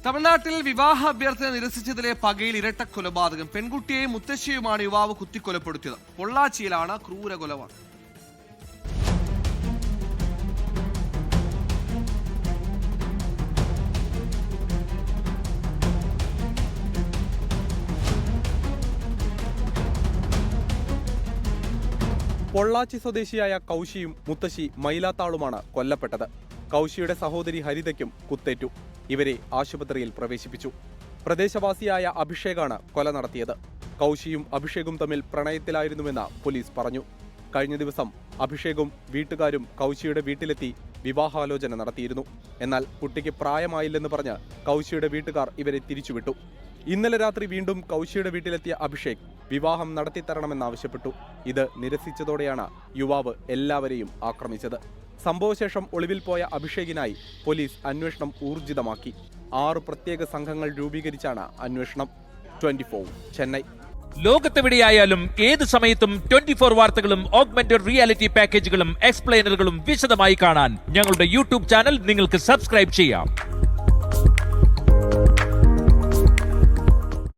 തമിഴ്നാട്ടിൽ വിവാഹ അഭ്യർത്ഥന നിരസിച്ചതിലെ പകയിൽ ഇരട്ട കൊലപാതകം. പെൺകുട്ടിയെയും മുത്തശ്ശിയുമാണ് യുവാവ് കുത്തിക്കൊലപ്പെടുത്തിയത്. പൊള്ളാച്ചിയിലാണ് ക്രൂര കൊലപാതകം. പൊള്ളാച്ചി സ്വദേശിയായ കൗശിയും മുത്തശ്ശി മൈലാത്താളുമാണ് കൊല്ലപ്പെട്ടത്. കൗശിയുടെ സഹോദരി ഹരിതയ്ക്കും കുത്തേറ്റു. ഇവരെ ആശുപത്രിയിൽ പ്രവേശിപ്പിച്ചു. പ്രദേശവാസിയായ അഭിഷേകാണ് കൊല നടത്തിയത്. കൗശിയും അഭിഷേകും തമ്മിൽ പ്രണയത്തിലായിരുന്നുവെന്ന് പോലീസ് പറഞ്ഞു. കഴിഞ്ഞ ദിവസം അഭിഷേകും വീട്ടുകാരും കൗശിയുടെ വീട്ടിലെത്തി വിവാഹാലോചന നടത്തിയിരുന്നു. എന്നാൽ കുട്ടിക്ക് പ്രായമായില്ലെന്ന് പറഞ്ഞ് കൗശിയുടെ വീട്ടുകാർ ഇവരെ തിരിച്ചുവിട്ടു. ഇന്നലെ രാത്രി വീണ്ടും കൗശിയുടെ വീട്ടിലെത്തിയ അഭിഷേക് വിവാഹം നടത്തിത്തരണമെന്നാവശ്യപ്പെട്ടു. ഇത് നിരസിച്ചതോടെയാണ് യുവാവ് എല്ലാവരെയും ആക്രമിച്ചത്. സംഭവശേഷം ഒളിവിൽ പോയ അഭിഷേകിനായി പോലീസ് അന്വേഷണം ഊർജിതമാക്കി. 6 പ്രത്യേക സംഘങ്ങൾ രൂപീകരിച്ചാണ് അന്വേഷണം. 24 ചെന്നൈ. ലോകത്തെവിടെയായാലും ഏത് സമയത്തും 24 വാർത്തകളും ഓഗ്മെന്റഡ് റിയാലിറ്റി പാക്കേജുകളും എക്സ്പ്ലെയിനറുകളും വിശദമായി കാണാൻ ഞങ്ങളുടെ യൂട്യൂബ് ചാനൽ നിങ്ങൾക്ക് സബ്സ്ക്രൈബ് ചെയ്യാം.